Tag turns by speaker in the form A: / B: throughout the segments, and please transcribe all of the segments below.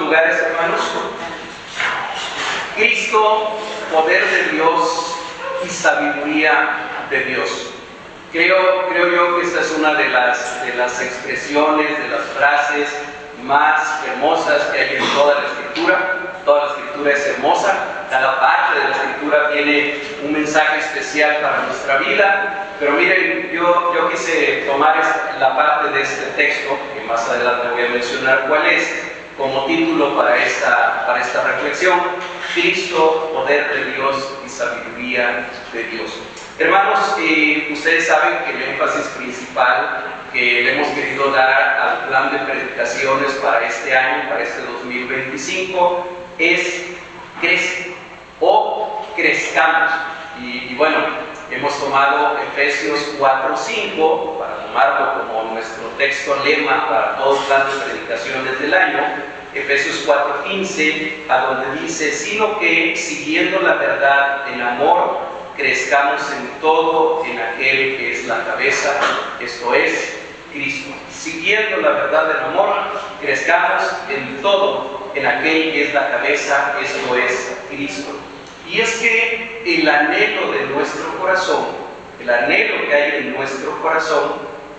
A: lugares, hermanos. Cristo, poder de Dios y sabiduría de Dios. Creo yo que esta es una de las expresiones, de las frases más hermosas que hay en toda la Escritura. Toda la Escritura es hermosa, cada parte de la Escritura tiene un mensaje especial para nuestra vida. Pero miren, yo quise tomar la parte de este texto, que más adelante voy a mencionar cuál es, como título para esta reflexión: Cristo, poder de Dios y sabiduría de Dios. Hermanos, ustedes saben que el énfasis principal que le hemos querido dar al plan de predicaciones para este año, para este 2025, es crece o crezcamos. Y bueno, hemos tomado Efesios 4:5 para tomarlo como nuestro texto lema para todo el plan de predicaciones del año. Efesios 4:15, a donde dice: sino que siguiendo la verdad en amor, crezcamos en todo en aquel que es la cabeza, esto es Cristo. Siguiendo la verdad en amor, crezcamos en todo en aquel que es la cabeza, esto es Cristo. Y es que el anhelo de nuestro corazón, el anhelo que hay en nuestro corazón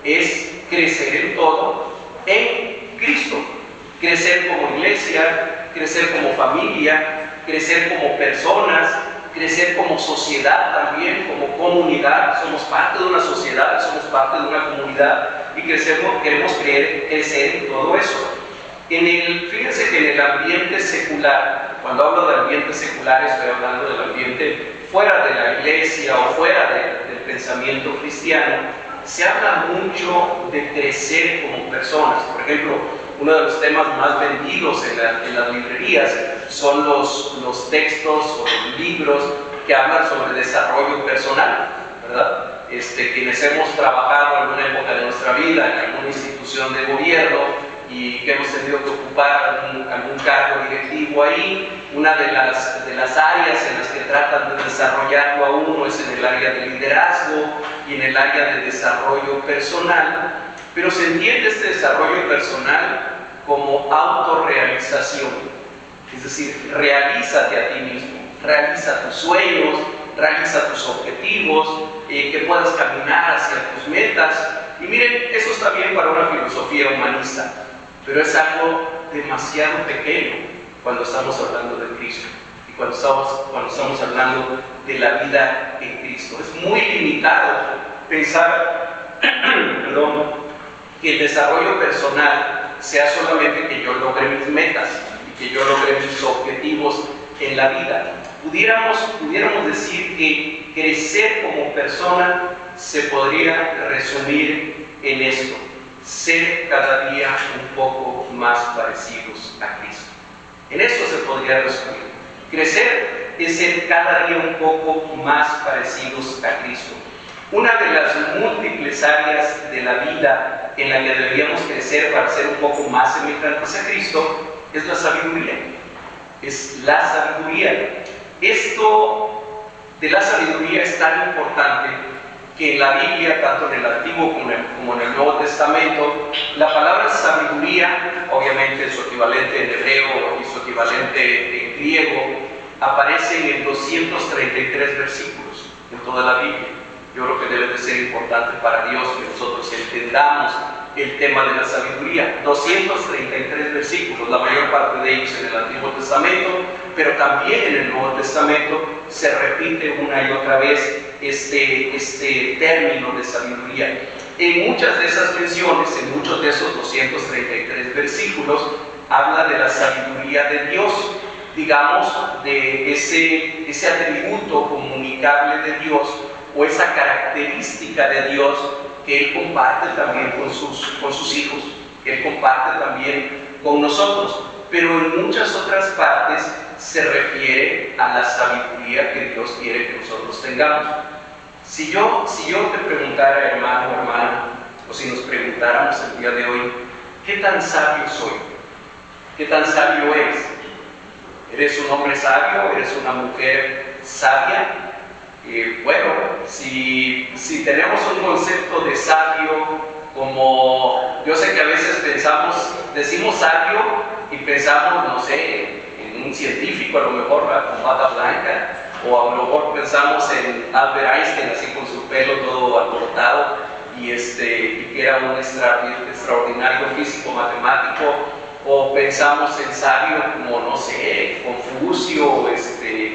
A: es crecer en todo en Cristo. Crecer como iglesia, crecer como familia, crecer como personas, crecer como sociedad también, como comunidad. Somos parte de una sociedad, somos parte de una comunidad y queremos crecer en todo eso. Fíjense que en el ambiente secular, cuando hablo de ambiente secular estoy hablando del ambiente fuera de la iglesia o fuera del pensamiento cristiano, se habla mucho de crecer como personas. Por ejemplo, uno de los temas más vendidos en las librerías son los textos o los libros que hablan sobre desarrollo personal, ¿verdad? Quienes hemos trabajado en alguna época de nuestra vida en alguna institución de gobierno y que hemos tenido que ocupar algún cargo directivo ahí, una de las áreas en las que tratan de desarrollarlo a uno es en el área de liderazgo y en el área de desarrollo personal. Pero se entiende este desarrollo personal como autorrealización, es decir, realízate a ti mismo, realiza tus sueños, realiza tus objetivos, que puedas caminar hacia tus metas. Y miren, eso está bien para una filosofía humanista, pero es algo demasiado pequeño cuando estamos hablando de Cristo y cuando estamos hablando de la vida en Cristo. Es muy limitado pensar que el desarrollo personal sea solamente que yo logre mis metas y que yo logre mis objetivos en la vida. Pudiéramos decir que crecer como persona se podría resumir en esto: ser cada día un poco más parecidos a Cristo. En eso se podría resumir. Crecer es ser cada día un poco más parecidos a Cristo. Una de las múltiples áreas de la vida en la que deberíamos crecer para ser un poco más semejantes a Cristo es la sabiduría. Es la sabiduría. Esto de la sabiduría es tan importante que en la Biblia, tanto en el Antiguo como en el Nuevo Testamento, la palabra sabiduría, obviamente su equivalente en hebreo y su equivalente en griego, aparece en 233 versículos en toda la Biblia. Yo creo que debe de ser importante para Dios que nosotros entendamos el tema de la sabiduría. 233 versículos, la mayor parte de ellos en el Antiguo Testamento, pero también en el Nuevo Testamento se repite una y otra vez este término de sabiduría. En muchas de esas menciones, en muchos de esos 233 versículos, habla de la sabiduría de Dios, digamos, de ese atributo comunicable de Dios o esa característica de Dios que Él comparte también con sus hijos, que Él comparte también con nosotros, pero en muchas otras partes se refiere a la sabiduría que Dios quiere que nosotros tengamos. Si yo te preguntara, hermano o hermana, o si nos preguntáramos el día de hoy, ¿qué tan sabio soy? ¿Qué tan sabio eres? ¿Eres un hombre sabio? ¿Eres una mujer sabia? Bueno, si tenemos un concepto de sabio como, yo sé que a veces decimos sabio y pensamos, no sé, en un científico, a lo mejor con bata blanca, o a lo mejor pensamos en Albert Einstein, así con su pelo todo alborotado, y que era un extraordinario físico matemático, o pensamos en sabios como, no sé, Confucio,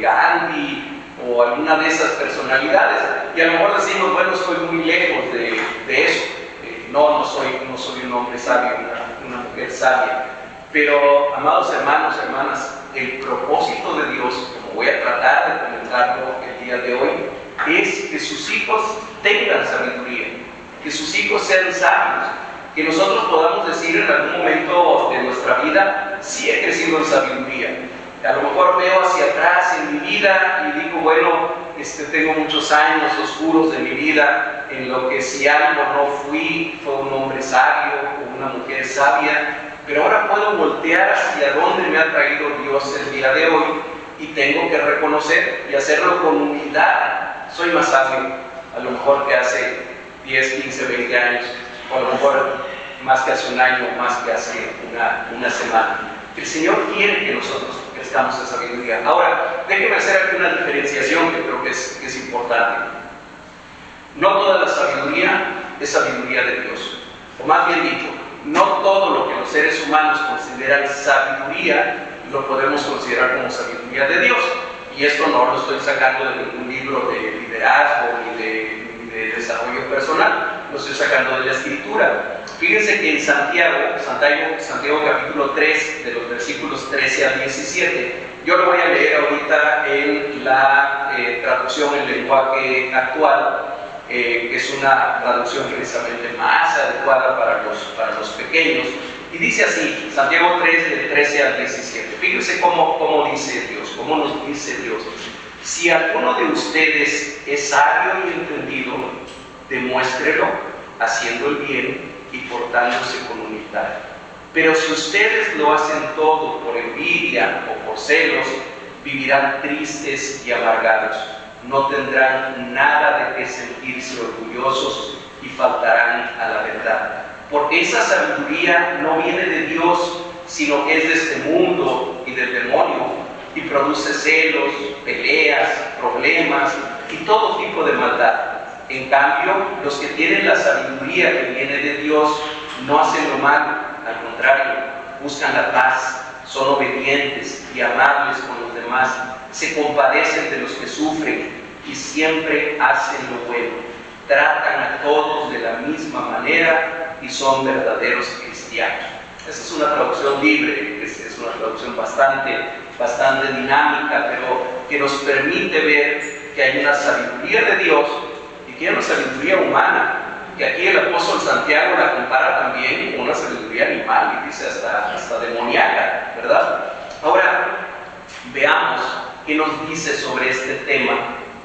A: Gandhi, o alguna de esas personalidades, y a lo mejor decimos, bueno, estoy muy lejos de eso, no soy un hombre sabio, una mujer sabia. Pero, amados hermanos, hermanas, el propósito de Dios, como voy a tratar de comentarlo el día de hoy, es que sus hijos tengan sabiduría, que sus hijos sean sabios, que nosotros podamos decir en algún momento de nuestra vida, sí he crecido en sabiduría. A lo mejor veo hacia atrás en mi vida y digo, bueno, tengo muchos años oscuros de mi vida en lo que si algo no fue un hombre sabio o una mujer sabia, pero ahora puedo voltear hacia dónde me ha traído Dios el día de hoy y tengo que reconocer y hacerlo con humildad. Soy más sabio a lo mejor que hace 10, 15, 20 años, o a lo mejor más que hace un año, más que hace una semana. El Señor quiere que nosotros crezcamos en sabiduría. Ahora, déjenme hacer aquí una diferenciación que creo que es importante. No toda la sabiduría es sabiduría de Dios, o más bien dicho, no todo lo que los seres humanos consideran sabiduría lo podemos considerar como sabiduría de Dios. Y esto no lo estoy sacando de ningún libro de liderazgo ni de desarrollo personal, lo estoy sacando de la Escritura. Fíjense que en Santiago capítulo 3, de los versículos 13 al 17, yo lo voy a leer ahorita en la traducción en lenguaje actual, que es una traducción precisamente más adecuada para los pequeños, y dice así, Santiago 3, del 13 al 17. Fíjense cómo dice Dios, cómo nos dice Dios. Si alguno de ustedes es sabio y entendido, demuéstrelo haciendo el bien y portándose con humildad. Pero si ustedes lo hacen todo por envidia o por celos, vivirán tristes y amargados. No tendrán nada de qué sentirse orgullosos y faltarán a la verdad. Porque esa sabiduría no viene de Dios, sino que es de este mundo y del demonio, y produce celos, peleas, problemas y todo tipo de maldad. En cambio, los que tienen la sabiduría que viene de Dios no hacen lo malo, al contrario, buscan la paz, son obedientes y amables con los demás, se compadecen de los que sufren y siempre hacen lo bueno, tratan a todos de la misma manera y son verdaderos cristianos. Esa es una traducción libre, es una traducción bastante dinámica, pero que nos permite ver que hay una sabiduría de Dios y que hay una sabiduría humana, que aquí el apóstol Santiago la compara también con una sabiduría animal y dice hasta demoníaca, ¿verdad? Ahora, veamos qué nos dice sobre este tema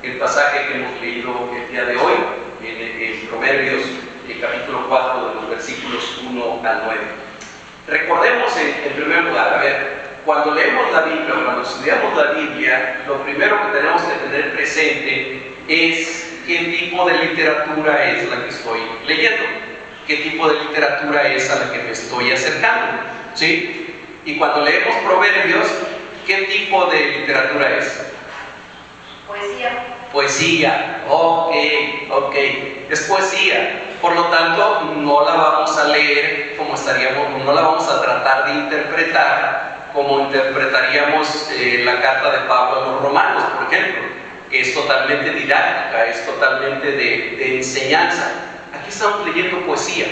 A: el pasaje que hemos leído el día de hoy en Proverbios, el capítulo 4, de los versículos 1 al 9. Recordemos en primer lugar, a ver, cuando leemos la Biblia, cuando estudiamos la Biblia, lo primero que tenemos que tener presente es qué tipo de literatura es la que estoy leyendo, qué tipo de literatura es a la que me estoy acercando, ¿sí? Y cuando leemos Proverbios, ¿qué tipo de literatura es? Poesía, ok, es poesía. Por lo tanto, no la vamos a leer como no la vamos a tratar de interpretar como interpretaríamos la carta de Pablo a los romanos, por ejemplo, que es totalmente didáctica, es totalmente de enseñanza. Aquí estamos leyendo poesía,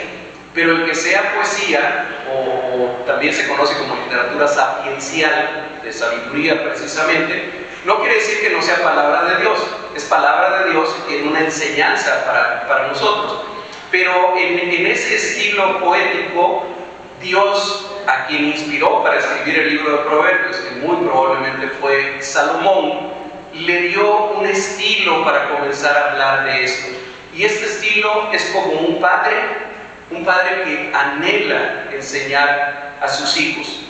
A: pero el que sea poesía, o también se conoce como literatura sapiencial, de sabiduría precisamente, no quiere decir que no sea palabra de Dios, es palabra de Dios y tiene una enseñanza para nosotros. Pero en ese estilo poético, Dios, a quien inspiró para escribir el libro de Proverbios, que muy probablemente fue Salomón, le dio un estilo para comenzar a hablar de esto. Y este estilo es como un padre que anhela enseñar a sus hijos.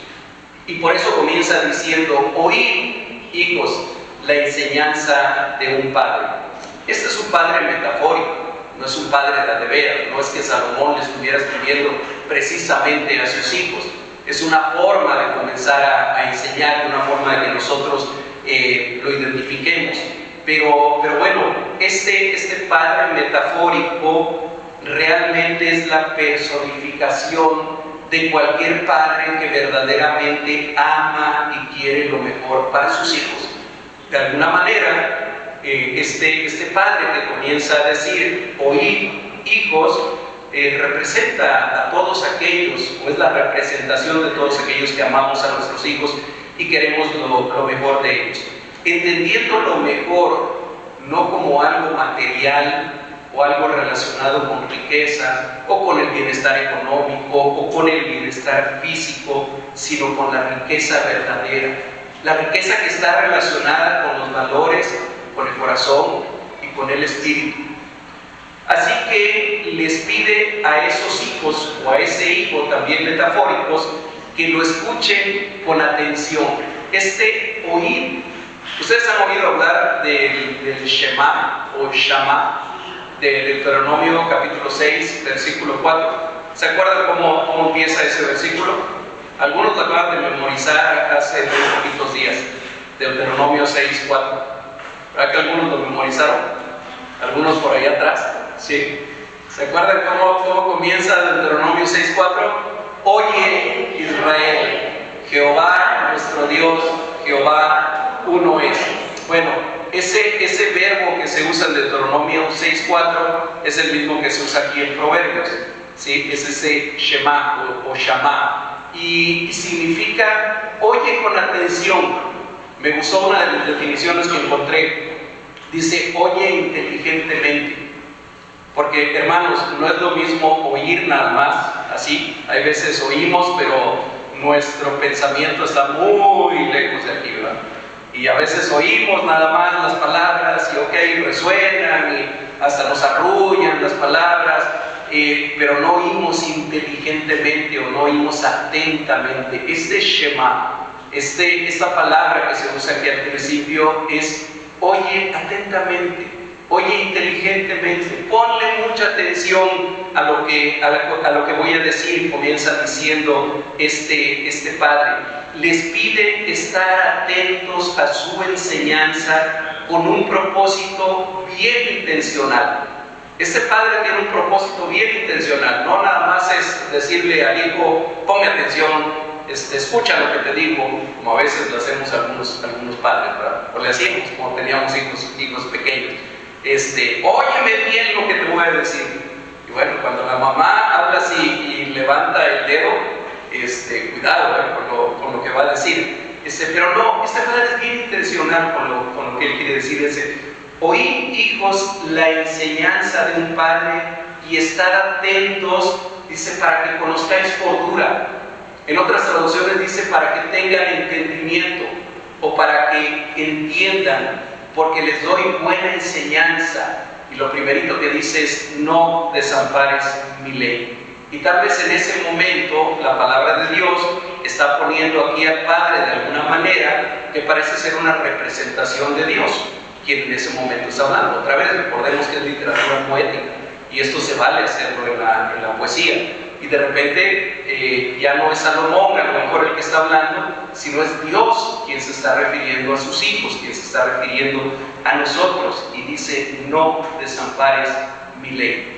A: Y por eso comienza diciendo: oíd, hijos, la enseñanza de un padre. Este es un padre metafórico, no es un padre de veras, no es que Salomón le estuviera escribiendo precisamente a sus hijos. Es una forma de comenzar a enseñar, una forma de que nosotros lo identifiquemos. Pero bueno, este Padre metafórico realmente es la personificación de cualquier padre que verdaderamente ama y quiere lo mejor para sus hijos. De alguna manera, este padre que comienza a decir, oíd, hijos, representa a todos aquellos, o es la representación de todos aquellos que amamos a nuestros hijos y queremos lo mejor de ellos. Entendiendo lo mejor, no como algo material, o algo relacionado con riqueza, o con el bienestar económico, o con el bienestar físico, sino con la riqueza verdadera. La riqueza que está relacionada con los valores, con el corazón y con el espíritu. Así que les pide a esos hijos, o a ese hijo también metafóricos, que lo escuchen con atención. Oír, ustedes han oído hablar del Shema o Shama, de Deuteronomio capítulo 6, versículo 4. ¿Se acuerdan cómo empieza ese versículo? Algunos lo acaban de memorizar hace muy poquitos días. Deuteronomio 6, 4. ¿Verdad que algunos lo memorizaron? ¿Algunos por ahí atrás? Sí. ¿Se acuerdan cómo comienza Deuteronomio 6, 4? Oye, Israel, Jehová nuestro Dios, Jehová uno es. Bueno, ese verbo que se usa en Deuteronomio 6.4 es el mismo que se usa aquí en Proverbios, ¿sí? Es ese Shema o Shama, y significa oye con atención. Me gustó una de las definiciones que encontré, dice oye inteligentemente, porque hermanos, no es lo mismo oír nada más, así, hay veces oímos pero nuestro pensamiento está muy lejos de aquí, ¿verdad? Y a veces oímos nada más las palabras y ok, resuenan y hasta nos arrullan las palabras, pero no oímos inteligentemente o no oímos atentamente. Este Shema, esta palabra que se usa aquí al principio es oye atentamente, oye inteligentemente, ponle mucha atención a lo que voy a decir. Comienza diciendo este padre. Les pide estar atentos a su enseñanza con un propósito bien intencional. Este padre tiene un propósito bien intencional, no nada más es decirle al hijo, ponme atención, escucha lo que te digo, como a veces lo hacemos algunos padres, ¿verdad? O le hacíamos como teníamos hijos pequeños. Óyeme bien lo que te voy a decir. Y bueno, cuando la mamá habla así y levanta el dedo, cuidado con lo que va a decir. Pero no, este padre es bien intencional con lo que él quiere decir. Oíd, hijos, la enseñanza de un padre y estar atentos, dice, para que conozcáis cordura. En otras traducciones dice, para que tengan entendimiento o para que entiendan, porque les doy buena enseñanza. Y lo primerito que dice es, no desampares mi ley. Y tal vez en ese momento la palabra de Dios está poniendo aquí al Padre de alguna manera que parece ser una representación de Dios, quien en ese momento está hablando. Otra vez, recordemos que es literatura poética y esto se vale hacerlo en la poesía. Y de repente ya no es Salomón a lo mejor el que está hablando, sino es Dios quien se está refiriendo a sus hijos, quien se está refiriendo a nosotros, y dice, no desampares mi ley.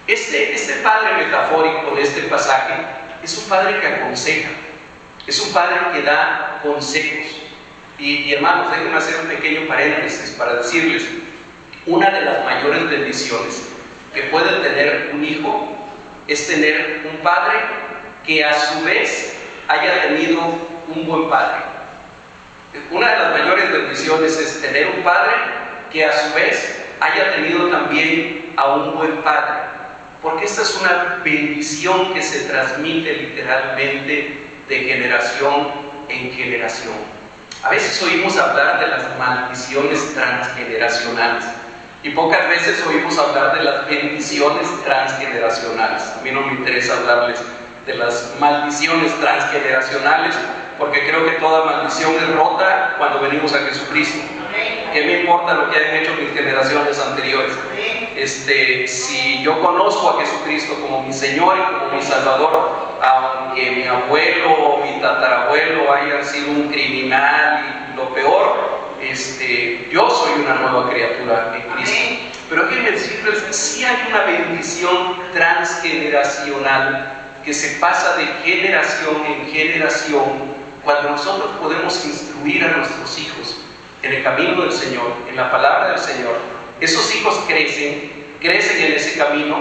A: Este padre metafórico de este pasaje es un padre que aconseja, es un padre que da consejos. Y hermanos, déjenme hacer un pequeño paréntesis para decirles, una de las mayores bendiciones que puede tener un hijo es tener un padre que a su vez haya tenido un buen padre. Una de las mayores bendiciones es tener un padre que a su vez haya tenido también a un buen padre, porque esta es una bendición que se transmite literalmente de generación en generación. A veces oímos hablar de las maldiciones transgeneracionales y pocas veces oímos hablar de las bendiciones transgeneracionales. A mí no me interesa hablarles de las maldiciones transgeneracionales, porque creo que toda maldición es rota cuando venimos a Jesucristo. ¿Qué me importa lo que hayan hecho mis generaciones anteriores? Si yo conozco a Jesucristo como mi Señor y como mi Salvador, aunque mi abuelo o mi tatarabuelo hayan sido un criminal y lo peor, yo soy una nueva criatura en Cristo. Pero déjenme decirles, sí hay una bendición transgeneracional que se pasa de generación en generación cuando nosotros podemos instruir a nuestros hijos en el camino del Señor, en la palabra del Señor. Esos hijos crecen en ese camino,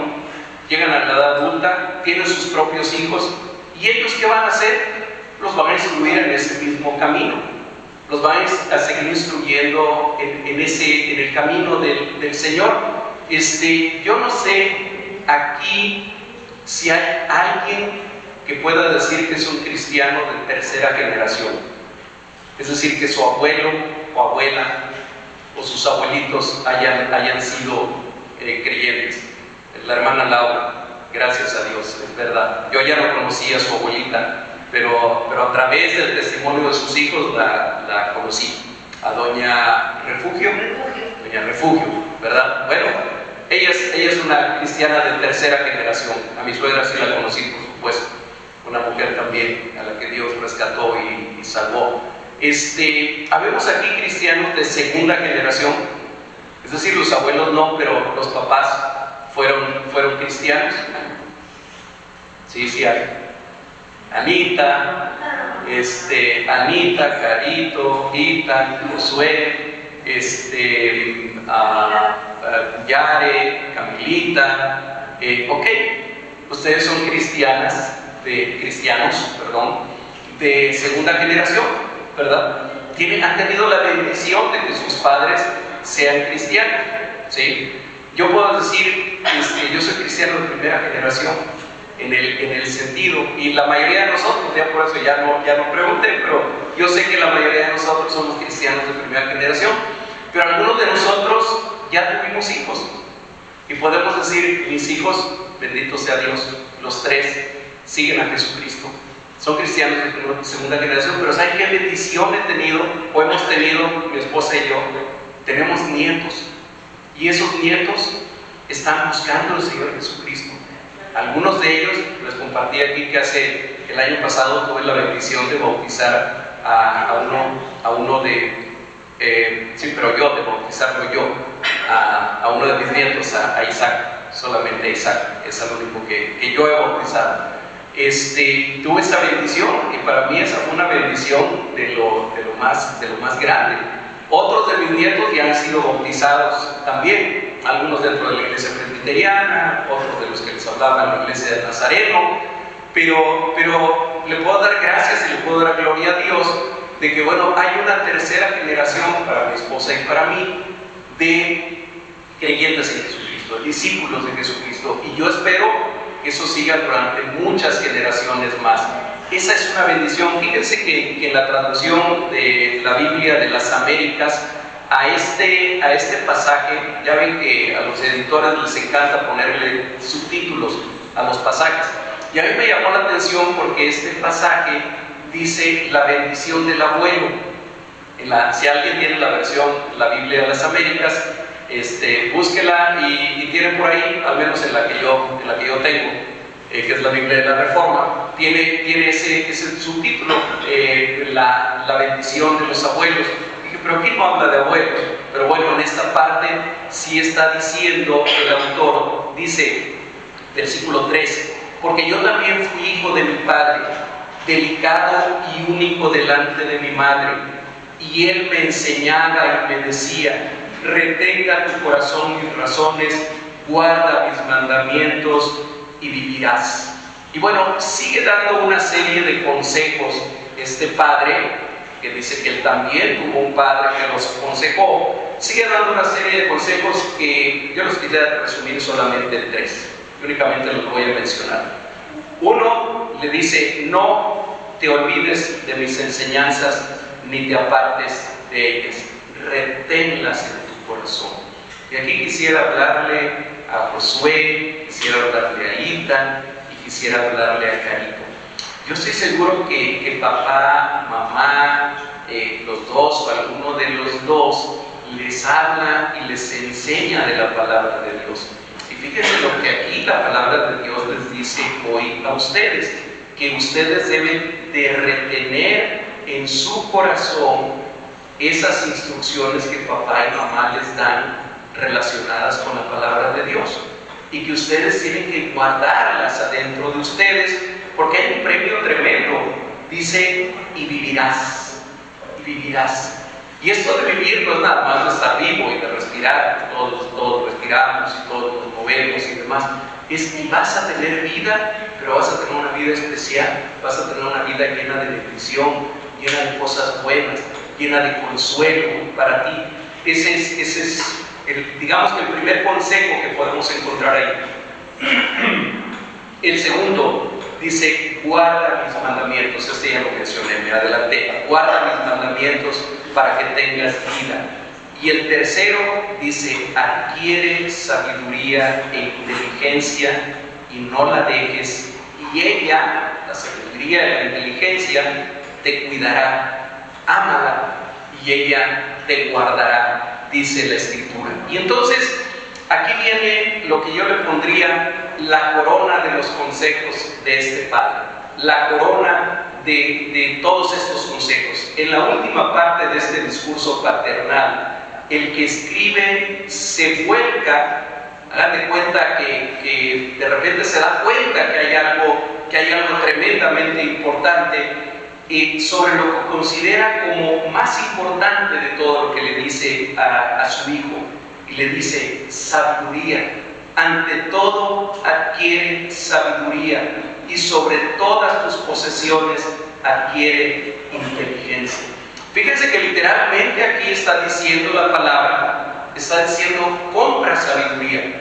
A: llegan a la edad adulta, tienen sus propios hijos, y ellos ¿qué van a hacer? Los van a instruir en ese mismo camino, los van a seguir instruyendo en el camino del Señor. Yo no sé aquí si hay alguien que pueda decir que es un cristiano de tercera generación, es decir, que su abuelo o abuela o sus abuelitos hayan sido creyentes. La hermana Laura, gracias a Dios, es verdad. Yo ya no conocía a su abuelita, pero a través del testimonio de sus hijos la conocí, a Doña Refugio, ¿verdad? Bueno, ella es una cristiana de tercera generación. A mi suegra sí la conocí, por supuesto, una mujer también a la que Dios rescató y salvó. Habemos aquí cristianos de segunda generación, es decir, los abuelos no, pero los papás fueron cristianos. Sí hay. Anita, Carito, Ita, Josué, Yare, Camilita. Ok, ustedes son cristianos, de segunda generación, ¿verdad? Han tenido la bendición de que sus padres sean cristianos, ¿sí? Yo puedo decir, yo soy cristiano de primera generación, en el sentido, y la mayoría de nosotros, ya por eso ya no pregunté, pero yo sé que la mayoría de nosotros somos cristianos de primera generación, pero algunos de nosotros ya tuvimos hijos, y podemos decir, mis hijos, bendito sea Dios, los tres siguen a Jesucristo, son cristianos de segunda generación, pero ¿saben qué bendición he tenido, o hemos tenido, mi esposa y yo? Tenemos nietos, y esos nietos están buscando al Señor Jesucristo. Algunos de ellos, les compartí aquí que el año pasado tuve la bendición de bautizar a uno de bautizarlo yo, a uno de mis nietos, a Isaac, solamente a Isaac, es el único que yo he bautizado. Tuve esa bendición, y para mí esa fue una bendición de lo más grande. Otros de mis nietos ya han sido bautizados también, algunos dentro de la iglesia presbiteriana, otros de los que les hablaba en la iglesia de Nazareno, pero le puedo dar gracias y le puedo dar gloria a Dios de que, bueno, hay una tercera generación para mi esposa y para mí de creyentes en Jesucristo, discípulos de Jesucristo, y yo espero que eso siga durante muchas generaciones más. Esa es una bendición. Fíjense que en la traducción de la Biblia de las Américas, a este pasaje, ya ven que a los editores les encanta ponerle subtítulos a los pasajes, y a mí me llamó la atención porque este pasaje dice la bendición del abuelo. Si alguien tiene la versión, la Biblia de las Américas, búsquela y tiene por ahí, al menos en la que yo tengo, que es la Biblia de la Reforma, tiene ese subtítulo, la bendición de los abuelos. Dije, pero aquí no habla de abuelos, pero bueno, en esta parte sí está diciendo el autor, dice, versículo 3, porque yo también fui hijo de mi padre, delicado y único delante de mi madre, y él me enseñaba y me decía, retenga tu corazón mis razones, guarda mis mandamientos y vivirás. Y bueno, sigue dando una serie de consejos este padre, que dice que él también tuvo un padre que los aconsejó. Sigue dando una serie de consejos que yo los quisiera resumir solamente en 3, únicamente los voy a mencionar. Uno, le dice, no te olvides de mis enseñanzas ni te apartes de ellas, reténlas en tu corazón. Y aquí quisiera hablarle a Josué, quisiera hablarle a Ita y quisiera hablarle a Carito. Yo estoy seguro que papá, mamá, los dos o alguno de los dos les habla y les enseña de la palabra de Dios. Y fíjense lo que aquí la palabra de Dios les dice hoy a ustedes, que ustedes deben de retener en su corazón esas instrucciones que papá y mamá les dan relacionadas con la palabra de Dios, y que ustedes tienen que guardarlas adentro de ustedes, porque hay un premio tremendo. Dice, y vivirás, y vivirás. Y esto de vivir no es nada más de estar vivo y de respirar, todos respiramos y todos nos movemos y demás. Es que vas a tener vida, pero vas a tener una vida especial, vas a tener una vida llena de bendición, llena de cosas buenas, llena de consuelo para ti. Ese es digamos que el primer consejo que podemos encontrar ahí. El segundo dice, guarda mis mandamientos. Este ya lo mencioné, me adelanté. Guarda mis mandamientos para que tengas vida. Y el tercero dice, adquiere sabiduría e inteligencia y no la dejes, y ella, la sabiduría y la inteligencia, te cuidará. Ámala y ella te guardará, dice la Escritura. Y entonces aquí viene lo que yo le pondría la corona de los consejos de este padre, la corona de todos estos consejos. En la última parte de este discurso paternal, el que escribe se vuelca, hagan de cuenta que de repente se da cuenta que hay algo tremendamente importante, sobre lo que considera como más importante de todo lo que le dice a su hijo, y le dice, sabiduría. Ante todo adquiere sabiduría, y sobre todas tus posesiones adquiere inteligencia. Fíjense que literalmente aquí está diciendo la palabra, está diciendo, compra sabiduría,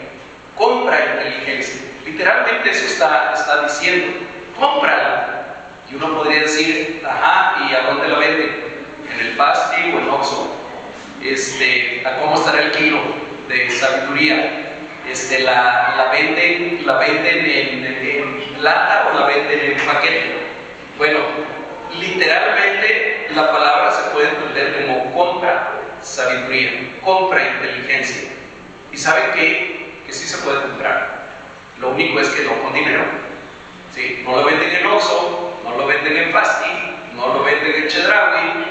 A: compra inteligencia. Literalmente eso está diciendo, cómprala. Y uno podría decir, ajá, ¿y a dónde la venden? ¿En el Basti o en Oxxo? ¿A cómo estará el kilo de sabiduría? ¿La venden en lata o la venden en paquete? Bueno, literalmente la palabra se puede entender como compra sabiduría, compra inteligencia. ¿Y saben qué? Que sí se puede comprar. Lo único es que no con dinero. ¿Sí? No lo venden en Oxxo, no lo venden en Fasti, no lo venden en Chedraui,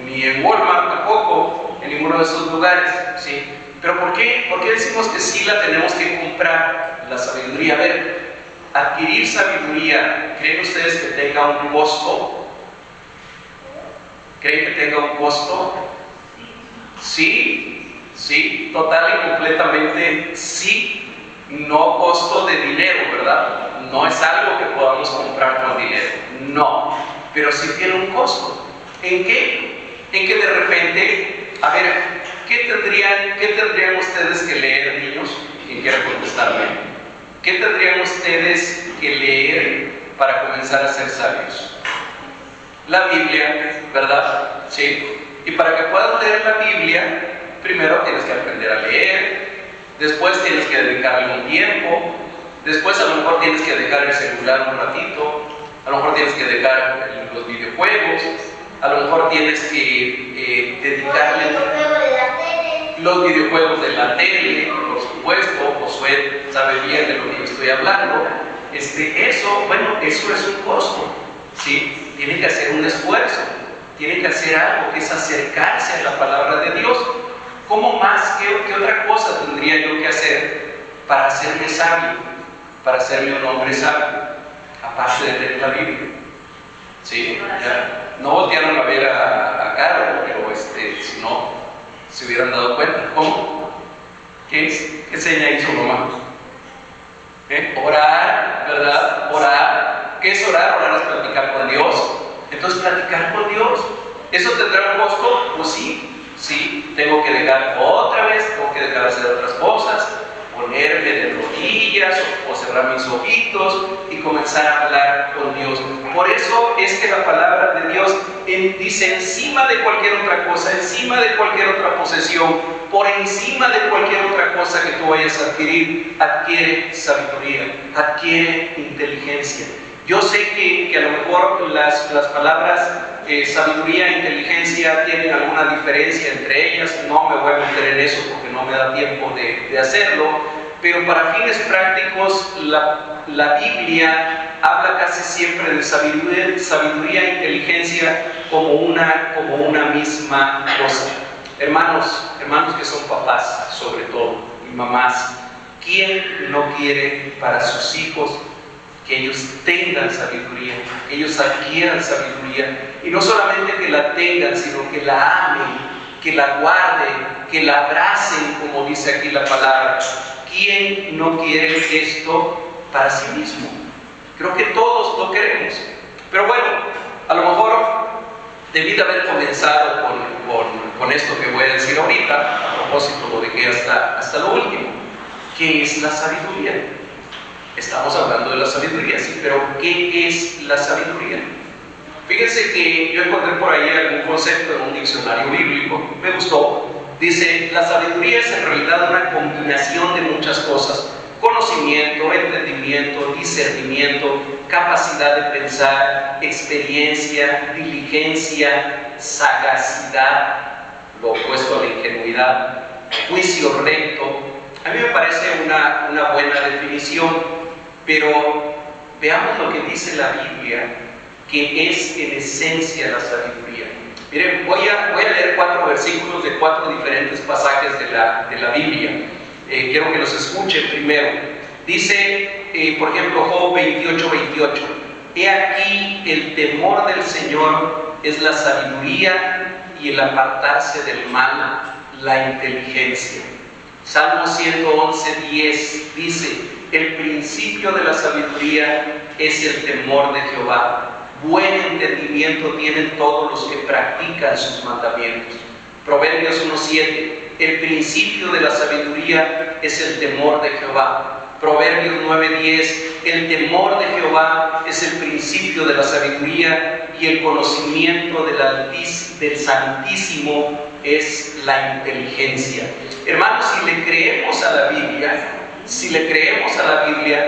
A: ni en Walmart tampoco, en ninguno de esos lugares. ¿Sí? ¿Pero por qué? ¿Por qué decimos que sí la tenemos que comprar, la sabiduría? A ver, adquirir sabiduría, ¿creen ustedes que tenga un costo? ¿Creen que tenga un costo? Sí, sí, total y completamente sí. No costo de dinero, ¿verdad? No es algo que podamos comprar con dinero, no, pero sí tiene un costo. ¿En qué? En que de repente, a ver, ¿qué tendrían ustedes que leer, niños? ¿Quién quiere contestarme? ¿Qué tendrían ustedes que leer para comenzar a ser sabios? La Biblia, ¿verdad? Sí. Y para que puedas leer la Biblia, primero tienes que aprender a leer. Después tienes que dedicarle un tiempo, después a lo mejor tienes que dejar el celular un ratito, a lo mejor tienes que dejar los videojuegos, a lo mejor tienes que dedicarle los videojuegos de la tele, por supuesto. Josué sabe bien de lo que yo estoy hablando. Eso es un costo, ¿sí? Tiene que hacer un esfuerzo, tiene que hacer algo que es acercarse a la palabra de Dios. ¿Cómo más? ¿Qué otra cosa tendría yo que hacer para hacerme sabio? Para hacerme un hombre sabio, aparte de leer la Biblia. ¿Sí? Ya. No voltearon a ver a Carlos, pero si no, se hubieran dado cuenta. ¿Cómo? ¿Qué seña hizo mamá? Orar, ¿verdad? Orar. ¿Qué es orar? Orar es platicar con Dios. Entonces, platicar con Dios, ¿eso tendrá un costo? Pues sí. Sí, tengo que dejar otra vez, tengo que dejar de hacer otras cosas, ponerme de rodillas o cerrar mis ojitos y comenzar a hablar con Dios. Por eso es que la palabra de Dios dice, encima de cualquier otra cosa, encima de cualquier otra posesión, por encima de cualquier otra cosa que tú vayas a adquirir, adquiere sabiduría, adquiere inteligencia. Yo sé que a lo mejor las palabras sabiduría e inteligencia tienen alguna diferencia entre ellas. No me voy a meter en eso porque no me da tiempo de hacerlo, pero para fines prácticos la Biblia habla casi siempre de sabiduría e inteligencia como una misma cosa. Hermanos que son papás, sobre todo, y mamás, ¿quién no quiere para sus hijos que ellos tengan sabiduría, que ellos adquieran sabiduría? Y no solamente que la tengan, sino que la amen, que la guarden, que la abracen, como dice aquí la palabra. ¿Quién no quiere esto para sí mismo? Creo que todos lo queremos. Pero bueno, a lo mejor debí de haber comenzado con esto que voy a decir ahorita. A propósito, lo dejé hasta lo último. ¿Qué es la sabiduría? Estamos hablando de la sabiduría, sí, pero ¿qué es la sabiduría? Fíjense que yo encontré por ahí algún concepto en un diccionario bíblico, me gustó. Dice, la sabiduría es en realidad una combinación de muchas cosas: conocimiento, entendimiento, discernimiento, capacidad de pensar, experiencia, diligencia, sagacidad, lo opuesto a la ingenuidad, juicio recto. A mí me parece una buena definición, pero veamos lo que dice la Biblia, que es en esencia la sabiduría. Miren, voy a leer 4 versículos de 4 diferentes pasajes de la Biblia. Quiero que los escuchen primero. Dice, por ejemplo, Job 28:28. He aquí el temor del Señor es la sabiduría, y el apartarse del mal, la inteligencia. Salmo 111:10 dice, el principio de la sabiduría es el temor de Jehová. Buen entendimiento tienen todos los que practican sus mandamientos. Proverbios 1:7, el principio de la sabiduría es el temor de Jehová. Proverbios 9:10, el temor de Jehová es el principio de la sabiduría, y el conocimiento del Santísimo es la inteligencia. Hermanos, si le creemos a la Biblia,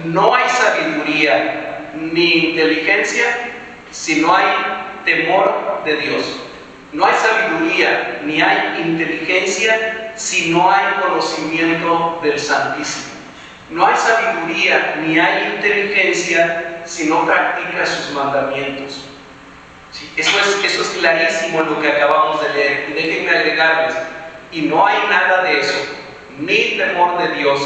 A: no hay sabiduría ni inteligencia si no hay temor de Dios. No hay sabiduría ni hay inteligencia si no hay conocimiento del Santísimo. No hay sabiduría ni hay inteligencia si no practica sus mandamientos. ¿Sí? Eso es clarísimo en lo que acabamos de leer. Y déjenme agregarles, y no hay nada de eso, ni temor de Dios,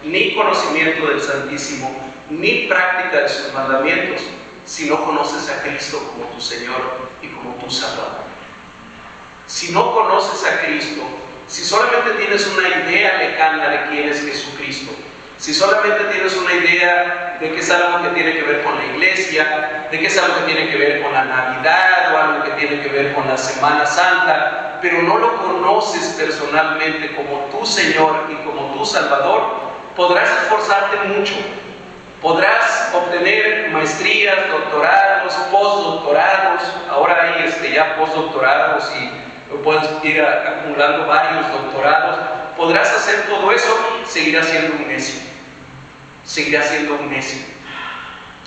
A: ni conocimiento del Santísimo, ni práctica de sus mandamientos, si no conoces a Cristo como tu Señor y como tu Salvador. Si no conoces a Cristo, si solamente tienes una idea lejana de quién es Jesucristo, si solamente tienes una idea de que es algo que tiene que ver con la iglesia, de que es algo que tiene que ver con la Navidad o algo que tiene que ver con la Semana Santa, pero no lo conoces personalmente como tu Señor y como tu Salvador, podrás esforzarte mucho, podrás obtener maestrías, doctorados, postdoctorados. Ahora hay ya postdoctorados y puedes ir acumulando varios doctorados. Podrás hacer todo eso, seguirás siendo un necio. Seguirás siendo un necio.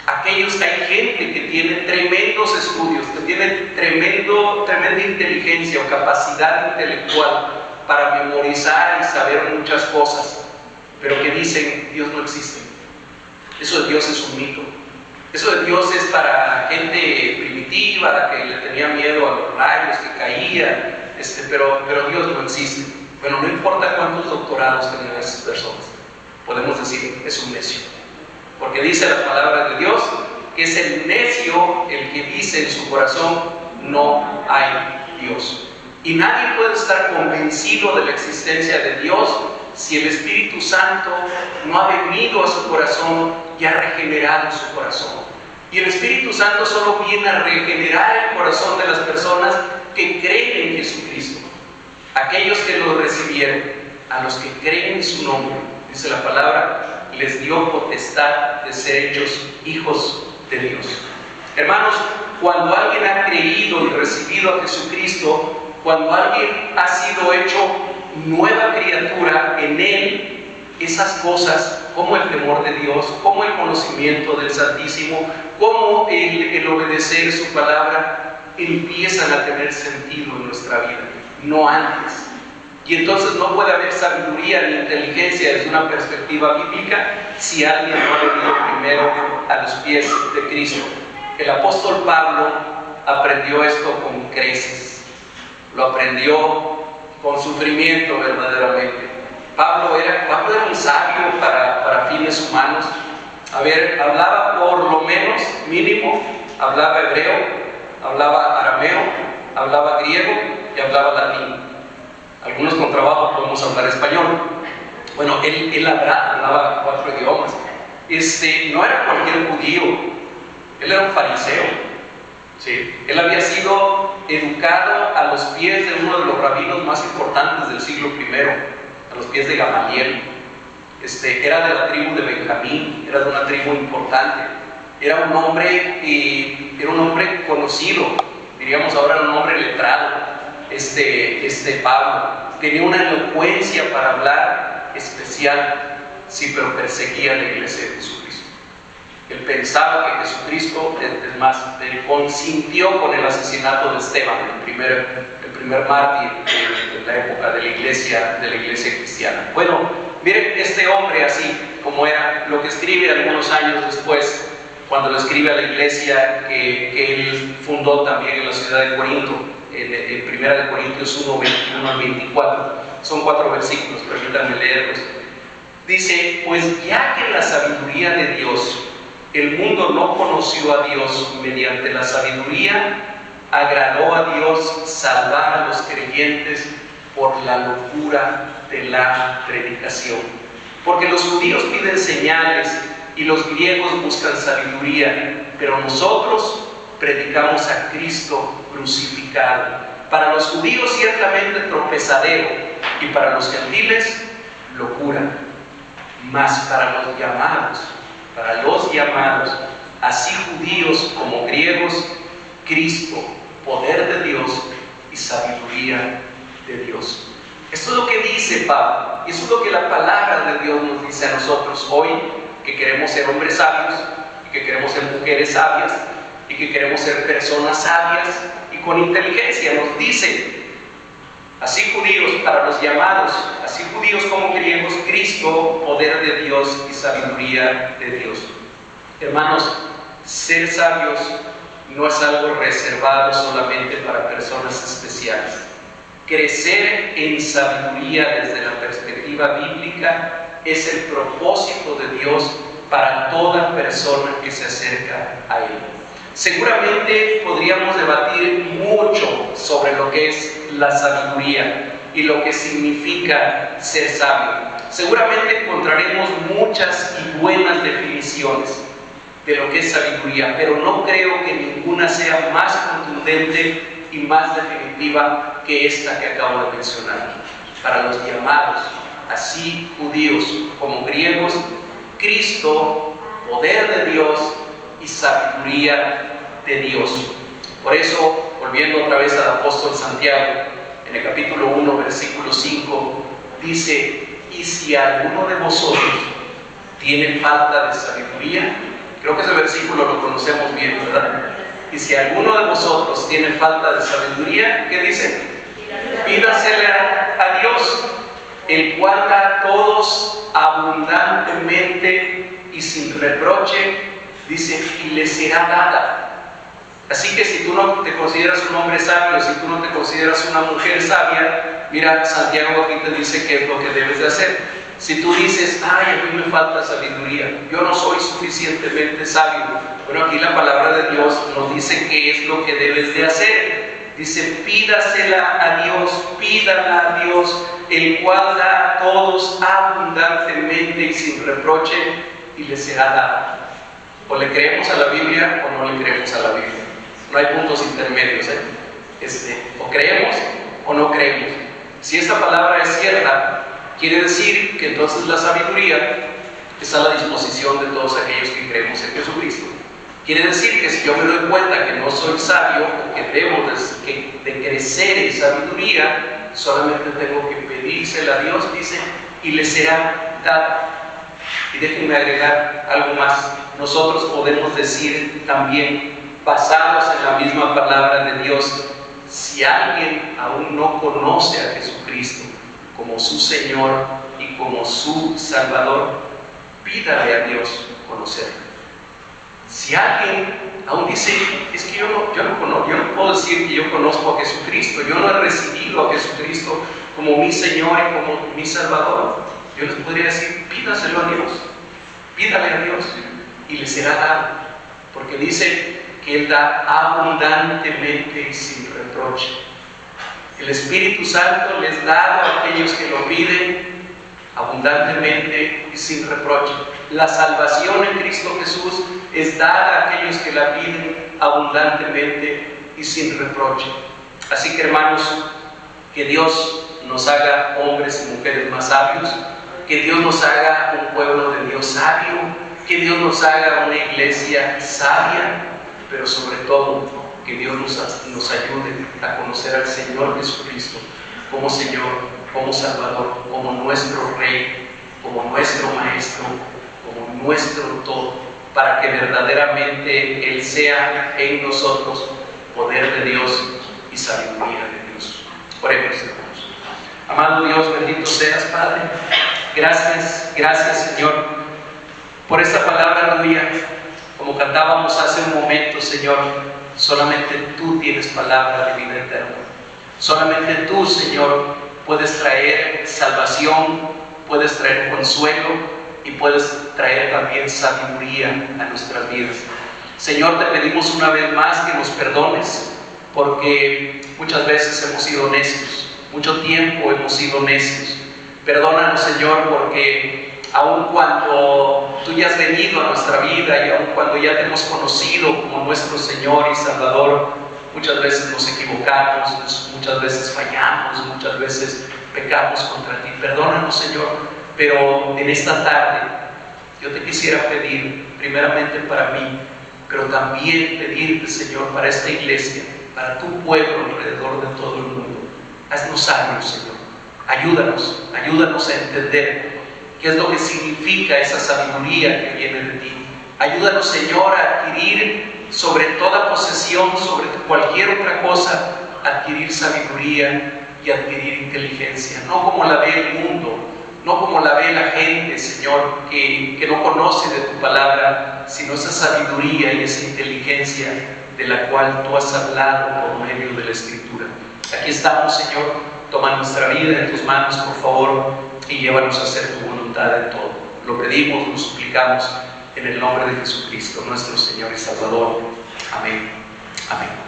A: Aquellos que hay gente que tiene tremendos estudios, que tiene tremenda inteligencia o capacidad intelectual para memorizar y saber muchas cosas, pero que dicen, Dios no existe. Eso de Dios es un mito. Eso de Dios es para gente primitiva, la que le tenía miedo a los rayos que caían, pero Dios no existe. Bueno, no importa cuántos doctorados tengan esas personas, podemos decir, es un necio. Porque dice la palabra de Dios que es el necio el que dice en su corazón, no hay Dios. Y nadie puede estar convencido de la existencia de Dios si el Espíritu Santo no ha venido a su corazón y ha regenerado su corazón. Y el Espíritu Santo solo viene a regenerar el corazón de las personas que creen en Jesucristo. Aquellos que lo recibieron, a los que creen en su nombre, dice la palabra, les dio potestad de ser hechos hijos de Dios. Hermanos, cuando alguien ha creído y recibido a Jesucristo, cuando alguien ha sido hecho nueva criatura en Él, esas cosas como el temor de Dios, como el conocimiento del Santísimo, como el obedecer su palabra, empiezan a tener sentido en nuestra vida. No antes. Y entonces no puede haber sabiduría ni inteligencia desde una perspectiva bíblica si alguien no ha venido primero a los pies de Cristo. El apóstol Pablo aprendió esto con creces, lo aprendió con sufrimiento verdaderamente. Pablo era un sabio para fines humanos. Hablaba por lo menos, mínimo, hablaba hebreo, hablaba arameo, hablaba griego y hablaba latín. Algunos con trabajo podemos hablar español. Bueno, él hablaba 4 idiomas. No era cualquier judío, él era un fariseo. Sí. Él había sido educado a los pies de uno de los rabinos más importantes del siglo I, a los pies de Gamaliel. Era de la tribu de Benjamín, era de una tribu importante. Era un hombre conocido, diríamos ahora un hombre letrado. Pablo tenía una elocuencia para hablar especial, sí, pero perseguía a la iglesia de Jesucristo. Él pensaba que Jesucristo, es más, él consintió con el asesinato de Esteban, el primer mártir de la época de la iglesia cristiana. Bueno, miren este hombre así como era, lo que escribe algunos años después, cuando lo escribe a la iglesia que él fundó también en la ciudad de Corinto, en 1 Corintios 1, 21 al 24. Son 4 versículos, permítanme leerlos. Dice: pues ya que la sabiduría de Dios, el mundo no conoció a Dios mediante la sabiduría, agradó a Dios salvar a los creyentes por la locura de la predicación. Porque los judíos piden señales y los griegos buscan sabiduría, pero nosotros predicamos a Cristo crucificado. Para los judíos ciertamente tropezadero, y para los gentiles locura. Mas para los llamados, así judíos como griegos, Cristo, poder de Dios y sabiduría de Dios. Esto es lo que dice Pablo, y eso es lo que la palabra de Dios nos dice a nosotros hoy, que queremos ser hombres sabios, y que queremos ser mujeres sabias, y que queremos ser personas sabias y con inteligencia. Nos dice: así judíos, para los llamados, así judíos como griegos, Cristo, poder de Dios y sabiduría de Dios. Hermanos, ser sabios no es algo reservado solamente para personas especiales. Crecer en sabiduría desde la perspectiva bíblica es el propósito de Dios para toda persona que se acerca a Él. Seguramente podríamos debatir mucho sobre lo que es la sabiduría y lo que significa ser sabio. Seguramente encontraremos muchas y buenas definiciones de lo que es sabiduría, pero no creo que ninguna sea más contundente y más definitiva que esta que acabo de mencionar. Para los llamados, así judíos como griegos, Cristo, poder de Dios y sabiduría de Dios. Por eso, volviendo otra vez al apóstol Santiago, en el capítulo 1, versículo 5, dice: y si alguno de vosotros tiene falta de sabiduría, creo que ese versículo lo conocemos bien, ¿verdad? Y si alguno de vosotros tiene falta de sabiduría, ¿qué dice? Pídasela a Dios, el cual da a todos abundantemente y sin reproche, dice, y le será dada. Así que si tú no te consideras un hombre sabio, si tú no te consideras una mujer sabia, mira, Santiago aquí te dice qué es lo que debes de hacer. Si tú dices: ay, a mí me falta sabiduría, yo no soy suficientemente sabio, bueno, aquí la palabra de Dios nos dice qué es lo que debes de hacer. Dice: pídasela a Dios, pídala a Dios, el cual da a todos abundantemente y sin reproche, y le será dada. O le creemos a la Biblia o no le creemos a la Biblia. No hay puntos intermedios, o creemos o no creemos. Si esta palabra es cierta, quiere decir que entonces la sabiduría está a la disposición de todos aquellos que creemos en Jesucristo. Quiere decir que si yo me doy cuenta que no soy sabio, que debo de crecer en sabiduría, solamente tengo que pedírsela a Dios, dice, y le será dada. Y déjenme agregar algo más. Nosotros podemos decir también, basados en la misma palabra de Dios, si alguien aún no conoce a Jesucristo, como su Señor y como su Salvador, pídale a Dios conocerlo. Si alguien aún dice, es que yo no puedo decir que yo conozco a Jesucristo, yo no he recibido a Jesucristo como mi Señor y como mi Salvador, yo les podría decir, pídaselo a Dios, pídale a Dios y le será dado, porque dice que Él da abundantemente y sin reproche. El Espíritu Santo les da a aquellos que lo piden abundantemente y sin reproche. La salvación en Cristo Jesús es dada a aquellos que la piden abundantemente y sin reproche. Así que, hermanos, que Dios nos haga hombres y mujeres más sabios, que Dios nos haga un pueblo de Dios sabio, que Dios nos haga una iglesia sabia, pero sobre todo que Dios nos ayude a conocer al Señor Jesucristo como Señor, como Salvador, como nuestro Rey, como nuestro Maestro, como nuestro todo, para que verdaderamente Él sea en nosotros poder de Dios y sabiduría de Dios. Oremos, hermanos. Amado Dios, bendito seas, Padre. Gracias, Señor, por esta palabra tuya. Como cantábamos hace un momento, Señor, solamente tú tienes palabra de vida eterna. Solamente tú, Señor, puedes traer salvación, puedes traer consuelo y puedes traer también sabiduría a nuestras vidas. Señor, te pedimos una vez más que nos perdones, porque muchas veces hemos sido necios, mucho tiempo hemos sido necios. Perdónanos, Señor, porque aun cuando tú ya has venido a nuestra vida y aun cuando ya te hemos conocido como nuestro Señor y Salvador, muchas veces nos equivocamos, muchas veces fallamos, muchas veces pecamos contra ti. Perdónanos, Señor, pero en esta tarde yo te quisiera pedir, primeramente para mí, pero también pedirte, Señor, para esta iglesia, para tu pueblo alrededor de todo el mundo. Haznos sabios, Señor. Ayúdanos a entender qué es lo que significa esa sabiduría que viene de ti. Ayúdanos, Señor, a adquirir sobre toda posesión, sobre cualquier otra cosa, adquirir sabiduría y adquirir inteligencia, no como la ve el mundo, no como la ve la gente, Señor, que no conoce de tu palabra, sino esa sabiduría y esa inteligencia de la cual tú has hablado por medio de la Escritura. Aquí estamos, Señor. Toma nuestra vida en tus manos, por favor, y llévanos a hacer tu voluntad en todo. Lo pedimos, lo suplicamos en el nombre de Jesucristo, nuestro Señor y Salvador. Amén. Amén.